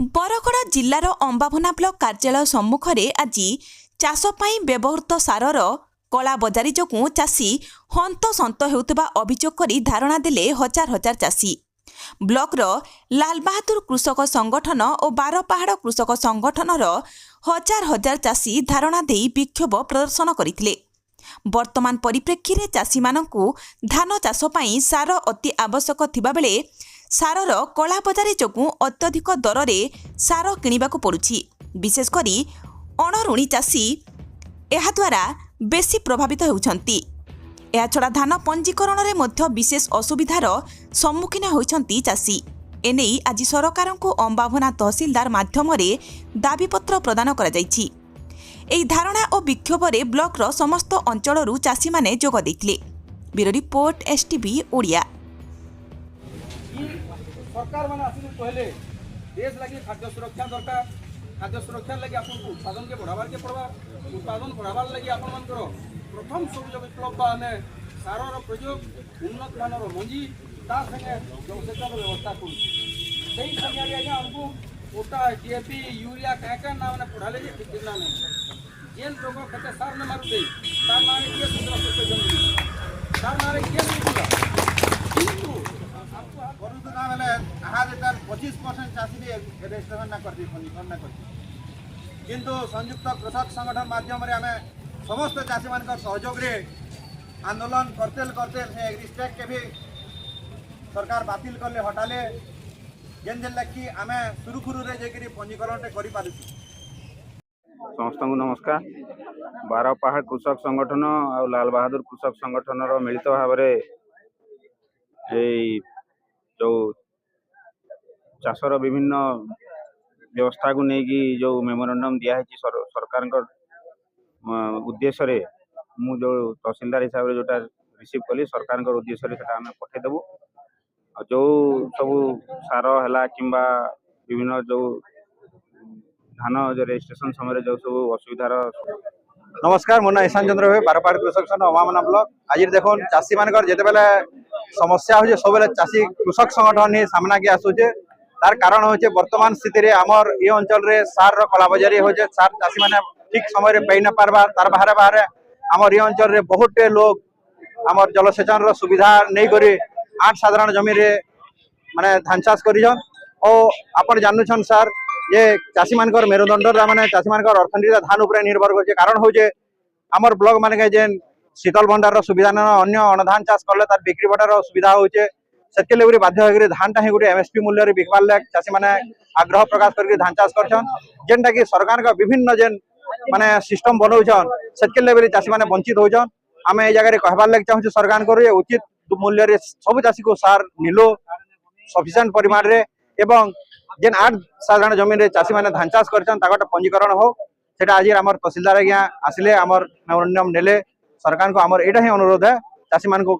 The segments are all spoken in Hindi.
बरगड़ जिलार अंबाभना ब्लॉक कार्यालय सम्मुखें आज चाष व्यवहृत सारर कला बजारी जो चाषी हंतसंत होउथिबा अभियोग कर धारणा देले हजार हजार चाषी। ब्लॉकर लाल बहादुर कृषक संगठन और बारपहाड़ कृषक संगठनर हजार हजार चाषी धारणा दे विक्षोभ प्रदर्शन करथिले। वर्तमान परिप्रेक्षी रे चाषी मानकु धान चाष पई सार अति आवश्यक थिबा बेले सारर कला बजारी जो अत्यधिक दर रे सार किणवाक पड़ुछि। विशेषकर अणऋणी चाषी एहा द्वारा बेसी प्रभावित होउछंती। एहा छड़ा धान पंजीकरण रे मध्य विशेष असुविधार सम्मुखीन होइछंती चाषी। एने आज सरकार को अंबाभना तहसीलदार माध्यम दाबीपत्र प्रदान करा जाइछि। एही धारणा और विक्षोभ रे ब्लॉकर समस्त अंचलरू चाषी माने जोग दैथिले। Bureau report STV Odia. सरकार माने आसिन पहले देश लगी खाद्य सुरक्षा दरकार। खाद्य सुरक्षा लगी आपन उत्पादन के बढ़ावार के पड़वा। उत्पादन बढ़ावार लगी आपन मानकर प्रथम सबुज विप्लव आने सारर प्रयोग उन्नत मानर मंजी ता संगे जलसेचन व्यवस्था करू। सही समय रे आज्ञा हमको ओटा डीएपी यूरिया का ना माने पढ़ाले जे ठीक ना नहीं जेन लोग खेते सार न मारू दे तार माने के सुंदर से जमीन तार माने के सुंदर किंतु आपको ना माने आहा जेतार 25% चाषी रे रजिस्ट्रेशन ना करती पंजीकरण ना करती। किंतु संयुक्त कृषक संगठन माध्यम रे हमें समस्त चाषी मान सहयोग रे आंदोलन करते से एग्रीस्टेक के भी सरकार बातिल करले हटाले जेन जेन लगी आमे सुरुखुरु रे जेकरी पंजीकरण करि पारुछि। समस्त नमस्कार। बारपहाड़ कृषक संगठन और लाल बहादुर कृषक संगठन मिलित भाव जो चाषर विभिन्न व्यवस्था को लेकिन जो मेमोरेंडम दिया सरकार उद्देश्य मु जो तहसीलदार हिसाब से जोटा रिसीव कली सरकार उद्देश्य से आम पठेदेबू। जो सब सार है कि विभिन्न जो धान रजिस्ट्रेशन समय जो सब असुविधार। नमस्कार, मो ना ईशान चंद्र भाई बारपहाड़ कृषक संगठन अंबाभना ब्लॉक। आज देखो चाषी मान जिते समस्या हो सब चाषी कृषक संगठन ही सामना के आसूचे। तार कारण हो वर्तमान स्थिति रे आमर ये अंचल रे सार कला बजारी हो सार चाषी माने ठीक समय पाई न पारबा। तार बाहर बाहर आमर ये अंचल रे बहुत लोग आमर जलसेचन रो सुविधा नहीं करी 8 साधारण जमी रे माने धान चाष करिजन। और आपण जानुछन सर ये चाषी मानकर मेरुदंड माने चाषी मानकर अर्थनीति धान उपर निर्भर करछे। कारण हो आमर ब्लॉक माने जेन शीतल भंडार रो सुविधा न अन्य अनधान चाष करले तार बिक्री बटार सुविधा होचे। सेके लेबरी बाध्य होकर धान टा ही गोटे एमएसपी मूल्य रे बिकबार लाग चाषी माने आग्रह प्रकाश करके धान चाष करछन। जेनटा कि सरकार का विभिन्न जेन माने सिस्टम बनौछन सेके लेबरी चाषी माने वंचित होछन। आमे ए जगह रे कहबार लाग चाहू सरकार को उचित मूल्य रे सब चाषी को सार मिलो सफिशिएंट परिमाण रे एवं जेन 8 साधारण जमीन रे चाषी माने धान चाष करछन ताकट पंजीकरण हो। सेटा आज हमर तहसीलदार आज्ञा आसिले हमर मेमोरेंडम नेले सरकार को हमर एटा ही अनुरोध है चाषी मान को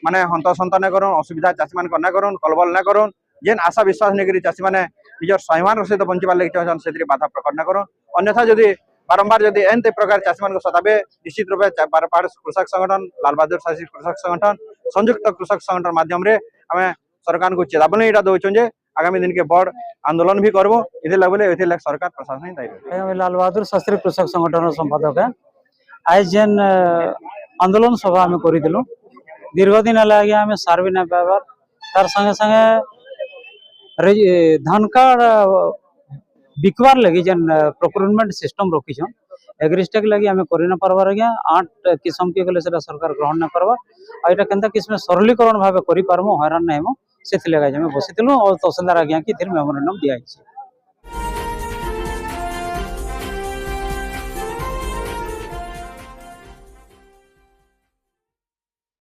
माने हंतसंत न करन असुविधा चाषी मान न करन कलबल न करन जेन आशा विश्वास नेकरी चाषी माने निजर स्वाभिमान सहित बंचिबार लागि चाहन सेतरी बाधा प्रकट न करन। अन्यथा जदि बारंबार जदि एनते प्रकार चाषी मान को सताबे निश्चित रूपे बारपहाड़ कृषक संगठन लाल बहादुर शासी कृषक संगठन संयुक्त कृषक संगठन माध्यम रे हमें सरकार को चेतावनी एटा दोछन जे आगामी दिन के बड़ आंदोलन भी करबो। इथे लगले इथे लग सरकार प्रशासन दायी। मैं लाल बहादुर शास्त्री कृषक संगठन संपादक है। आज जेन आंदोलन सभा में करिदिलु दीर्घ दिन आज्ञा आम सार भी ना पाइबार तार संगे संगे धान कार्ड बिकबार लगी जेन प्रोक्योरमेंट सिस्टम रखीछन एग्रीस्टेक लगी आम कर न पारबार आज्ञा 8 किस्म के गले सेटा सरकार ग्रहण न करबार आ एटा केनता किस्म सरलीकरण भाव करि पारमो हैरान नै हम से बसिलु और तहसीलदार आज्ञा की मेमोरेंडम दिया।